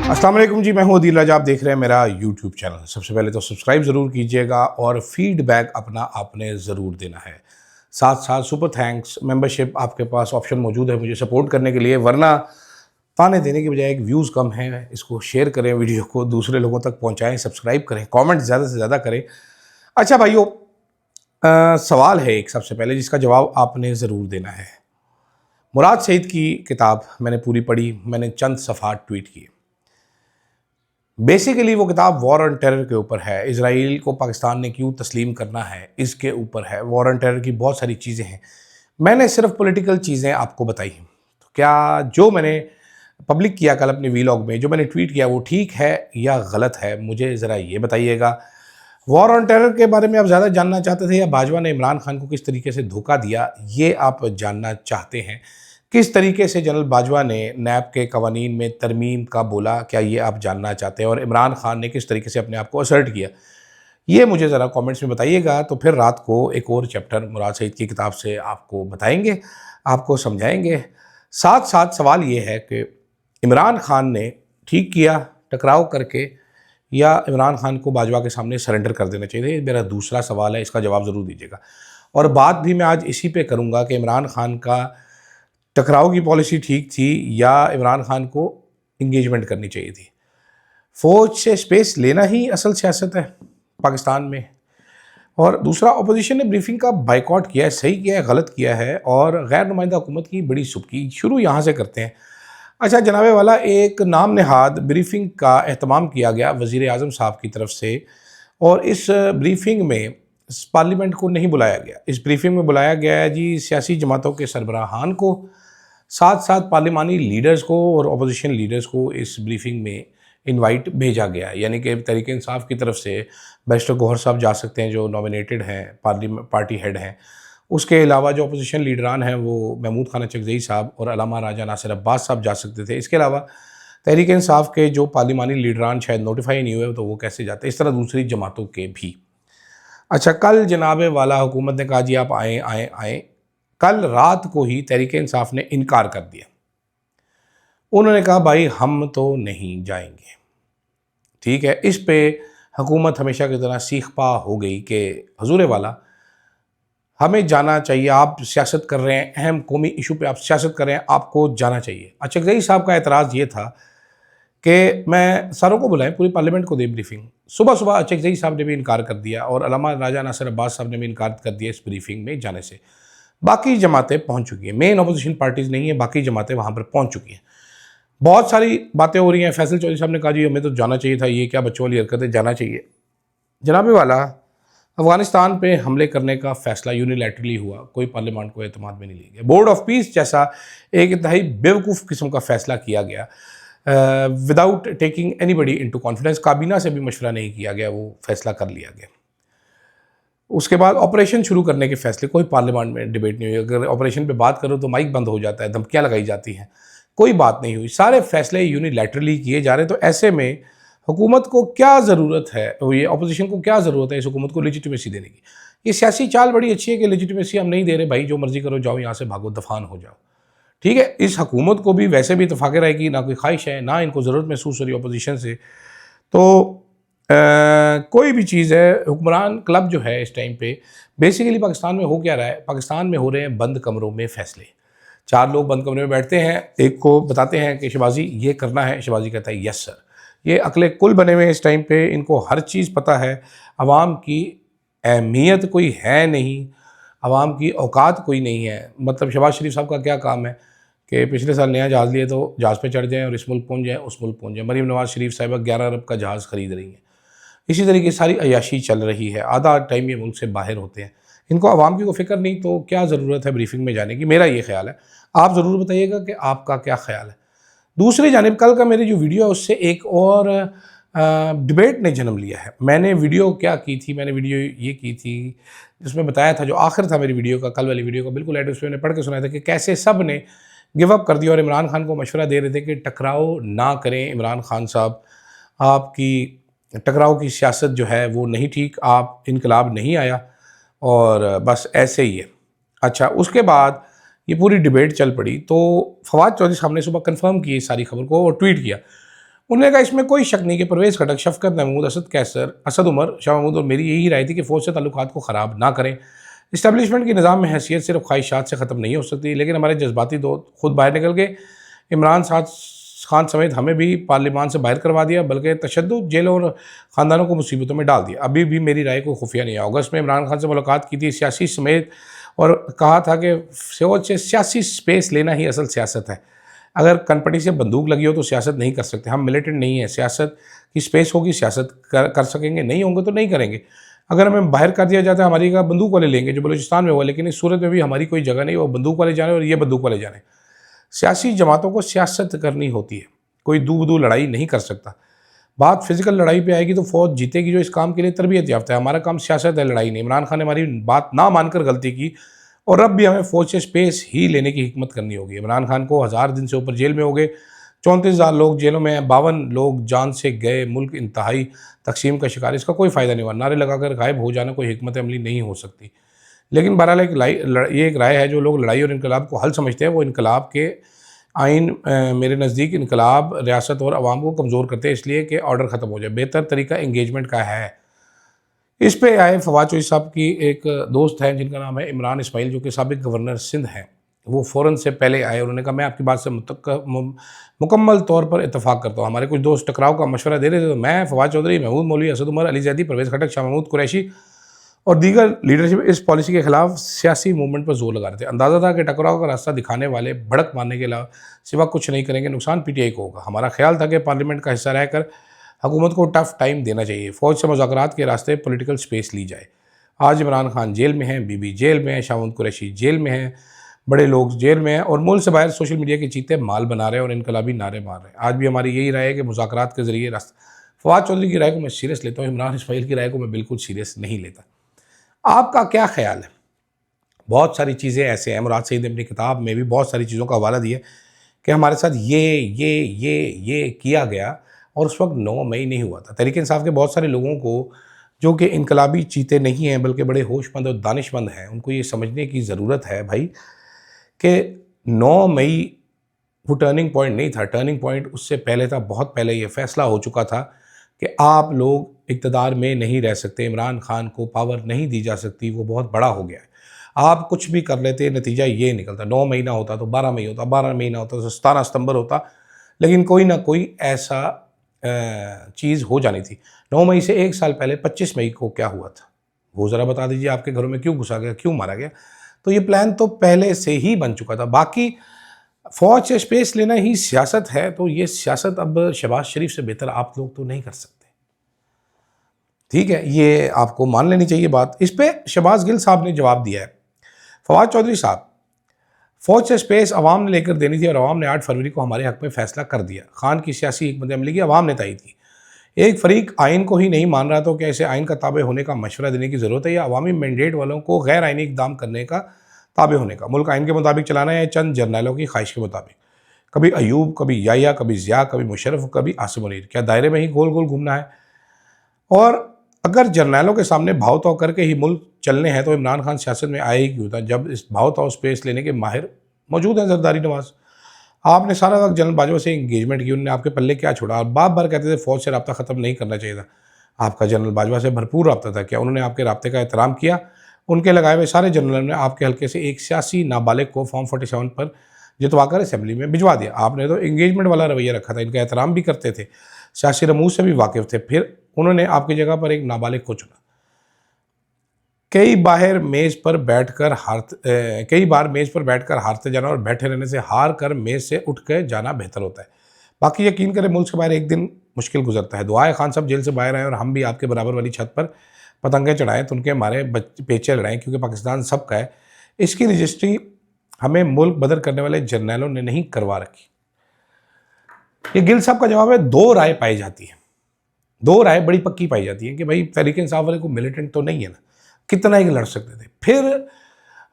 अस्सलाम वालेकुम जी, मैं हूं अदील राजा। आप देख रहे हैं मेरा यूट्यूब चैनल। सबसे पहले तो सब्सक्राइब ज़रूर कीजिएगा और फीडबैक अपना आपने ज़रूर देना है। साथ साथ सुपर थैंक्स मेंबरशिप आपके पास ऑप्शन मौजूद है मुझे सपोर्ट करने के लिए, वरना ताने देने की बजाय एक व्यूज़ कम है। इसको शेयर करें, वीडियो को दूसरे लोगों तक पहुँचाएँ, सब्सक्राइब करें, कॉमेंट ज़्यादा से ज़्यादा करें। अच्छा भाइयों, सवाल है एक सबसे पहले जिसका जवाब आपने ज़रूर देना है। मुराद सईद की किताब मैंने पूरी पढ़ी, मैंने चंद सफ़हात ट्वीट किए। बेसिकली वो किताब वॉर ऑन टेरर के ऊपर है। इजराइल को पाकिस्तान ने क्यों तस्लीम करना है, इसके ऊपर है। वॉर ऑन टेरर की बहुत सारी चीज़ें हैं, मैंने सिर्फ पॉलिटिकल चीज़ें आपको बताई हैं। तो क्या जो मैंने पब्लिक किया कल अपने वीलॉग में, जो मैंने ट्वीट किया, वो ठीक है या गलत है, मुझे ज़रा ये बताइएगा। वॉर ऑन टेरर के बारे में आप ज़्यादा जानना चाहते थे, या बाजवा ने इमरान खान को किस तरीके से धोखा दिया, ये आप जानना चाहते हैं? किस तरीके से जनरल बाजवा ने नैब के कवानीन में तरमीम का बोला, क्या ये आप जानना चाहते हैं? और इमरान खान ने किस तरीके से अपने आप को असर्ट किया, ये मुझे ज़रा कमेंट्स में बताइएगा। तो फिर रात को एक और चैप्टर मुराद सईद की किताब से आपको बताएंगे, आपको समझाएंगे। साथ साथ सवाल ये है कि इमरान खान ने ठीक किया टकराव करके, या इमरान खान को बाजवा के सामने सरेंडर कर देना चाहिए? ये मेरा दूसरा सवाल है, इसका जवाब ज़रूर दीजिएगा। और बात भी मैं आज इसी पे करूँगा कि इमरान खान का टकराव की पॉलिसी ठीक थी या इमरान खान को इंगेजमेंट करनी चाहिए थी। फ़ौज से स्पेस लेना ही असल सियासत है पाकिस्तान में। और दूसरा, अपोजिशन ने ब्रीफिंग का बाइकआउट किया है, सही किया है, गलत किया है, और गैर नुमाइंदा हुकूमत की बड़ी सुबकी। शुरू यहाँ से करते हैं। अच्छा जनाबे वाला, एक नाम नहाद ब्रीफिंग का एहतमाम किया गया वज़ीर आज़म साहब की तरफ से, और इस ब्रीफिंग में पार्लियामेंट को नहीं बुलाया गया। इस ब्रीफिंग में बुलाया गया है जी सियासी जमातों के सरबराहान को, साथ साथ पार्लिमानी लीडर्स को और अपोजिशन लीडर्स को इस ब्रीफिंग में इनवाइट भेजा गया। यानी कि तहरीक इंसाफ की तरफ से बैरिस्टर गौहर साहब जा सकते हैं, जो नॉमिनेटेड हैं, पार्टी हेड हैं। उसके अलावा जो अपोजिशन लीडरान हैं वो महमूद खान चकजई साहब और अलामा राजा नासिर अब्बास साहब जा सकते थे। इसके अलावा तहरीक इंसाफ के जो पार्लिमानी लीडरान शायद नोटिफाई नहीं हुए, तो वो कैसे जाते। इस तरह दूसरी जमातों के भी। अच्छा, कल जनाबे वाला हुकूमत ने कहा जी आप आएँ आएँ आएँ। कल रात को ही तहरीक इंसाफ ने इनकार कर दिया। उन्होंने कहा भाई हम तो नहीं जाएंगे। ठीक है, इस पे हुकूमत हमेशा की तरह सीख पा हो गई कि हजूर वाला हमें जाना चाहिए, आप सियासत कर रहे हैं, अहम कौमी इशू पे आप सियासत कर रहे हैं, आपको जाना चाहिए। चकजई साहब का एतराज़ ये था कि मैं सारों को बुलाएं, पूरी पार्लियामेंट को दे ब्रीफिंग। सुबह सुबह चकजई साहब ने भी इनकार कर दिया और अलामा राजा नासिर अब्बास साहब ने भी इनकार कर दिया इस ब्रीफिंग में जाने से। बाकी जमातें पहुंच चुकी हैं, मेन अपोजिशन पार्टीज़ नहीं है, बाकी जमातें वहाँ पर पहुंच चुकी हैं। बहुत सारी बातें हो रही हैं। फैसल चौधरी साहब ने कहा जी हमें तो जाना चाहिए था, ये क्या बच्चों वाली हरकतें, जाना चाहिए। जनाबे वाला, अफगानिस्तान पे हमले करने का फैसला यूनिलैटरली हुआ, कोई पार्लियामेंट को एतमाद में नहीं लिया गया। बोर्ड ऑफ पीस जैसा एक इंतहाई बेवकूफ़ किस्म का फैसला किया गया, without taking anybody into confidence. काबीना से भी मशवरा नहीं किया गया, वो फैसला कर लिया गया। उसके बाद ऑपरेशन शुरू करने के फैसले, कोई पार्लियामेंट में डिबेट नहीं हुई। अगर ऑपरेशन पे बात करो तो माइक बंद हो जाता है, धमकियाँ लगाई जाती हैं, कोई बात नहीं हुई। सारे फैसले यूनिलैटरली किए जा रहे। तो ऐसे में हुकूमत को क्या ज़रूरत है, ये अपोजिशन को क्या ज़रूरत है इस हुकूमत को लेजिटिमेसी देने की? ये सियासी चाल बड़ी अच्छी है कि लेजिटिमेसी हम नहीं दे रहे भाई, जो मर्जी करो, जाओ यहाँ से, भागो, दफान हो जाओ। ठीक है, इस हुकूमत को भी वैसे भी इतफाक़ राय की ना कोई ख्वाहिश है, ना इनको ज़रूरत महसूस हो रही अपोजिशन से। तो कोई भी चीज़ है, हुक्मरान क्लब जो है इस टाइम पे, बेसिकली पाकिस्तान में हो क्या रहा है, पाकिस्तान में हो रहे हैं बंद कमरों में फैसले। चार लोग बंद कमरे में बैठते हैं, एक को बताते हैं कि शहबाजी ये करना है, शहबाजी कहता है यस सर। ये अकले कुल बने हुए हैं इस टाइम पे, इनको हर चीज़ पता है। आवाम की अहमियत कोई है नहीं, आवाम की औकात कोई नहीं है। मतलब शहबाज शरीफ साहब का क्या काम है कि पिछले साल नया जहाज़ लिए तो जहाज़ पे चढ़ जाएँ और इस मुल्क पहुँच जाएँ, उस मुल्क पहुँच जाएँ। मरीम नवाज़ शरीफ साहिबा 11 अरब का जहाज़ ख़रीद रही हैं। इसी तरीके सारी अयाशी चल रही है, आधा टाइम ये मुल्क से बाहर होते हैं। इनको आवाम की को फिक्र नहीं, तो क्या ज़रूरत है ब्रीफिंग में जाने की? मेरा ये ख्याल है। आप ज़रूर बताइएगा कि आपका क्या ख्याल है। दूसरी जानिब, कल का मेरी जो वीडियो है उससे एक और डिबेट ने जन्म लिया है। मैंने वीडियो क्या की थी, मैंने वीडियो ये की थी जिसमें बताया था, जो आखिर था मेरी वीडियो का, कल वाली वीडियो का बिल्कुल एड, उसमें मैंने पढ़ के सुनाया था कि कैसे सब ने गिव अप कर दिया और इमरान खान को मशवरा दे रहे थे कि टकराव ना करें। इमरान खान साहब, आपकी टकराव की सियासत जो है वो नहीं ठीक, आप इनकलाब नहीं आया और बस ऐसे ही है। अच्छा, उसके बाद ये पूरी डिबेट चल पड़ी, तो फवाद चौधरी साहब ने सुबह कंफर्म की सारी खबर को और ट्वीट किया। उन्होंने कहा इसमें कोई शक नहीं कि परवेज़ खटक, शफकत महमूद, असद कैसर, असद उमर, शाह महमूद और मेरी यही राय थी कि फ़ौज से ताल्लुकात को ख़राब ना करें। इस्टेब्लिशमेंट की निज़ाम में हैसियत सिर्फ ख्वाहिशात से ख़त्म नहीं हो सकती, लेकिन हमारे जज्बाती दोस्त खुद बाहर निकल गए। इमरान खान समेत हमें भी पार्लियामान से बाहर करवा दिया, बल्कि तशद्दुद, जेलों और ख़ानदानों को मुसीबतों में डाल दिया। अभी भी मेरी राय को खुफिया नहीं है। अगस्त में इमरान खान से मुलाकात की थी, सियासी समेत, और कहा था कि फ़ौज से सियासी स्पेस लेना ही असल सियासत है। अगर कनपटी से बंदूक लगी हो तो सियासत नहीं कर सकते। हम मिलिटेंट नहीं है, सियासत की स्पेस होगी, सियासत कर सकेंगे, नहीं होंगे तो नहीं करेंगे। अगर हमें बाहर कर दिया जाता है, हमारी जगह बंदूक वाले लेंगे, जो बलूचिस्तान में हुआ, लेकिन इस सूरत में भी हमारी कोई जगह नहीं, वो बंदूक वाले जाने और ये बंदूक वाले जाने। सियासी जमातों को सियासत करनी होती है, कोई दूबदू लड़ाई नहीं कर सकता। बात फिजिकल लड़ाई पे आएगी तो फौज जीतेगी जो इस काम के लिए तरबियत याफ्ता है। हमारा काम सियासत है, लड़ाई नहीं। इमरान खान ने हमारी बात ना मानकर गलती की, और अब भी हमें फौज से स्पेस ही लेने की हिकमत करनी होगी। इमरान खान को 1000 दिन से ऊपर जेल में हो गए, 34,000 लोग जेलों में हैं, 52 लोग जान से गए, मुल्क इंतहाई तकसीम का शिकार। इसका कोई फ़ायदा नहीं हुआ। नारे लगाकर गायब हो जाना कोई हिकमत अमली नहीं हो सकती। लेकिन बहरहाल ये एक राय है, जो लोग लड़ाई और इनकलाब को हल समझते हैं, वो इनकलाब के आइन मेरे नज़दीक इनकलाब रियासत और आवाम को कमज़ोर करते हैं, इसलिए कि ऑर्डर ख़त्म हो जाए। बेहतर तरीका इंगेजमेंट का है। इस पे आए फवाद चौधरी साहब की एक दोस्त हैं जिनका नाम है इमरान इस्माइल, जो कि साबिक गवर्नर सिंध हैं। वो फ़ौरन से पहले आए, उन्होंने कहा मैं आपकी बात से मुकम्मल तौर पर इत्तफाक करता हूँ। हमारे कुछ दोस्त टकराव का मशवरा दे रहे थे, तो मैं, फवाद चौधरी, महमूद मौलवी, असद उमर, अली जैदी, परवेज़ खटक, शाह महमूद कुरैशी और दीगर लीडरशिप इस पॉलिसी के खिलाफ सियासी मूवमेंट पर जोर लगा रहे थे। अंदाज़ा था कि टकराव का रास्ता दिखाने वाले भड़क मारने के अलावा सिवा कुछ नहीं करेंगे, नुकसान पीटीआई को होगा। हमारा ख्याल था कि पार्लियामेंट का हिस्सा रहकर हुकूमत को टफ टाइम देना चाहिए, फ़ौज से मुज़ाकरात के रास्ते पॉलिटिकल स्पेस ली जाए। आज इमरान खान जेल में हैं, बीबी जेल में है, शाह महमूद कुरैशी जेल में हैं, बड़े लोग जेल में हैं, और मुल्क से बाहर सोशल मीडिया के चीते माल बना रहे हैं और इनकलाबी नारे मार रहे हैं। आज भी हमारी यही राय है कि मुज़ाकरात के ज़रिए रास्ता। फवाद चौधरी की राय को मैं सीरियस लेता हूँ, इमरान इस्माइल की राय को मैं बिल्कुल सीरियस नहीं लेता। आपका क्या ख्याल है? बहुत सारी चीज़ें ऐसे हैं, मुराद सईद ने अपनी किताब में भी बहुत सारी चीज़ों का हवाला दिया कि हमारे साथ ये किया गया, और उस वक्त 9 मई नहीं हुआ था। तहरीक इंसाफ के बहुत सारे लोगों को, जो कि इनकलाबी चीते नहीं हैं बल्कि बड़े होशमंद और दानिशमंद हैं, उनको ये समझने की ज़रूरत है भाई कि 9 मई वो टर्निंग पॉइंट नहीं था। टर्निंग पॉइंट उससे पहले था, बहुत पहले ये फैसला हो चुका था कि आप लोग इक़्तिदार में नहीं रह सकते, इमरान खान को पावर नहीं दी जा सकती, वो बहुत बड़ा हो गया है। आप कुछ भी कर लेते, नतीजा ये निकलता। 9 महीना होता तो 12 मई होता, 12 महीना होता तो 17 सितंबर होता, लेकिन कोई ना कोई ऐसा चीज़ हो जानी थी। 9 मई से एक साल पहले 25 मई को क्या हुआ था, वो ज़रा बता दीजिए। आपके घरों में क्यों घुसा गया, क्यों मारा गया? तो ये प्लान तो पहले से ही बन चुका था। बाकी फ़ौज से स्पेस लेना ही सियासत है, तो ये सियासत अब शहबाज शरीफ से बेहतर आप लोग तो नहीं कर सकते। ठीक है, ये आपको मान लेनी चाहिए बात। इस पर शहबाज गिल साहब ने जवाब दिया है। फवाद चौधरी साहब, फ़ौज से स्पेस अवाम ने लेकर देनी थी, और अवाम ने 8 फरवरी को हमारे हक़ में फ़ैसला कर दिया। खान की सियासी हिकमत अमली की अवाम ने तायीद की। एक फ़रीक आइन को ही नहीं मान रहा, तो क्या इसे आइन का ताबे होने का मशवरा देने की ज़रूरत है, या अवामी मैंडेट वालों को गैर आइनी इक़दाम करने का ताबे होने का? मुल्क आइन के मुताबिक चलाना है, चंद जर्नैलों की ख्वाहिश के मुताबिक? कभी अयूब, कभी याया, कभी ज़िया, कभी मुशर्रफ, कभी आसिम मुनीर। क्या दायरे में ही गोल गोल घूमना है? और अगर जर्नैलों के सामने भाव ताव करके ही मुल्क चलने हैं, तो इमरान खान सियासत में आए ही क्यों था, जब इस भाव ताव स्पेस लेने के माहिर मौजूद हैं जरदारी नवाज? आपने सारा वक्त जनरल बाजवा से इंगेजमेंट की, उन्होंने आपके पल्ले क्या छोड़ा? आप बार बार कहते थे फ़ौज से रब्ता ख़त्म नहीं करना चाहिए था। आपका जनरल बाजवा से भरपूर रब्ता था। क्या उन्होंने आपके रब्ते का एहतराम किया? उनके लगाए हुए सारे जनरलों ने आपके हल्के से एक सियासी नाबालिग को फॉर्म 47 पर जितवाकर असेंबली में भिजवा दिया। आपने तो इंगेजमेंट वाला रवैया रखा था, इनका एहतराम भी करते थे, सियासी रमूज से भी वाकिफ़ थे, फिर उन्होंने आपकी जगह पर एक नाबालिग को चुना। कई बार मेज़ पर बैठकर हारते जाना और बैठे रहने से हार कर मेज़ से उठ कर जाना बेहतर होता है। बाकी यकीन करें, मुल्क से बाहर एक दिन मुश्किल गुजरता है। दुआए खान साहब जेल से बाहर आए और हम भी आपके बराबर वाली छत पर पतंगे चढ़ाएं, तो उनके हमारे पेचे लड़ाएं, क्योंकि पाकिस्तान सबका है। इसकी रजिस्ट्री हमें मुल्क बदर करने वाले जर्नैलों ने नहीं करवा रखी। ये गिल साहब का जवाब है, 2 राय पाई जाती है। 2 राय बड़ी पक्की पाई जाती है कि भाई तहरीक इंसाफ वाले को मिलिटेंट तो नहीं है ना, कितना ही लड़ सकते थे। फिर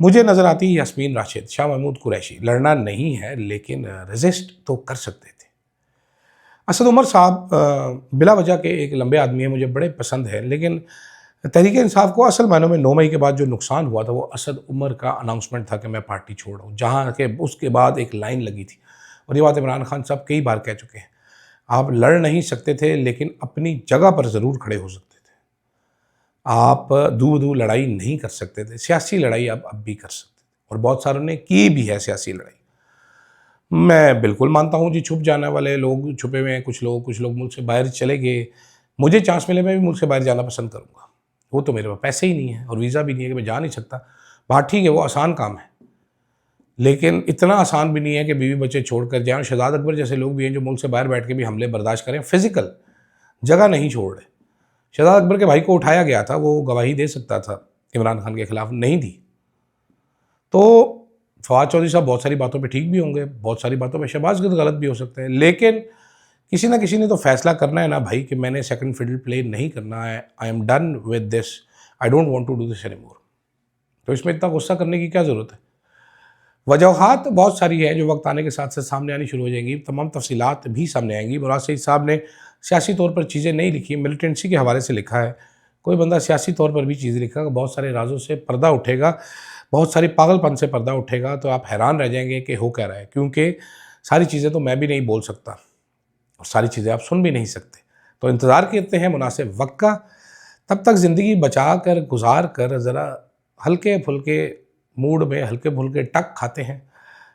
मुझे नज़र आती है यास्मीन राशिद, शाह महमूद कुरैशी। लड़ना नहीं है, लेकिन रेजिस्ट तो कर सकते थे। असद उमर साहब बिला वजह के एक लंबे आदमी हैं, मुझे बड़े पसंद है, लेकिन तहरीक इंसाफ को असल मायनों में 9 मई के बाद जो नुकसान हुआ था, वो असद उमर का अनाउंसमेंट था कि मैं पार्टी छोड़ रहा हूँ, जहाँ के उसके बाद एक लाइन लगी थी, और ये बात इमरान खान साहब कई बार कह चुके हैं। आप लड़ नहीं सकते थे, लेकिन अपनी जगह पर ज़रूर खड़े हो सकते थे। आप दूर दूर लड़ाई नहीं कर सकते थे, सियासी लड़ाई आप अब भी कर सकते थे, और बहुत सारों ने की भी है सियासी लड़ाई। मैं बिल्कुल मानता हूँ जी, छुप जाने वाले लोग छुपे हुए हैं, कुछ लोग मुल्क से बाहर चले गए। मुझे चांस मिले मैं भी मुल्क से बाहर जाना पसंद करूँगा। वो तो मेरे पास पैसे ही नहीं है और वीज़ा भी नहीं है कि मैं जा नहीं सकता। बात ठीक है, वो आसान काम है, लेकिन इतना आसान भी नहीं है कि बीवी बच्चे छोड़कर जाएँ। शहजाद अकबर जैसे लोग भी हैं जो मुल्क से बाहर बैठ के भी हमले बर्दाश्त करें, फिज़िकल जगह नहीं छोड़ रहे। शहजाद अकबर के भाई को उठाया गया था, वो गवाही दे सकता था, इमरान खान के खिलाफ नहीं दी। तो फवाद चौधरी साहब बहुत सारी बातों पे ठीक भी होंगे, बहुत सारी बातों पे शहबाज गिल गलत भी हो सकते हैं, लेकिन किसी ना किसी ने तो फैसला करना है ना भाई कि मैंने सेकंड फिडल प्ले नहीं करना है। I am done with this, I don't want to do this anymore. तो इसमें इतना गुस्सा करने की क्या ज़रूरत है? वजूहात बहुत सारी है जो वक्त आने के साथ साथ सामने आनी शुरू हो जाएंगी, तमाम तफसीलात भी सामने आएंगी। मुराद सईद साहब ने सियासी तौर पर चीज़ें नहीं लिखी, मिलिटेंसी के हवाले से लिखा है। कोई बंदा सियासी तौर पर भी चीज़ें लिखेगा, बहुत सारे राजों से पर्दा उठेगा, बहुत सारी पागलपन से पर्दा उठेगा, तो आप हैरान रह जाएंगे कि हो क्या रहा है, क्योंकि सारी चीज़ें तो मैं भी नहीं बोल सकता और सारी चीज़ें आप सुन भी नहीं सकते। तो इंतज़ार करते हैं मुनासिब वक्त का। तब तक ज़िंदगी बचा कर गुजार कर ज़रा हल्के फुल्के मूड में हल्के फुल्के टक खाते हैं।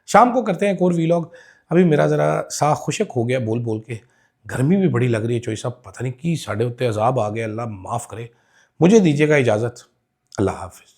शाम को करते हैं एक और वीलॉग। अभी मेरा ज़रा सा खुशक हो गया बोल बोल के, गर्मी भी बड़ी लग रही है। चोई साहब पता नहीं कि साढ़े उत्ते अजाब आ गया, अल्लाह माफ़ करे। मुझे दीजिएगा इजाज़त। अल्लाह हाफ़िज़।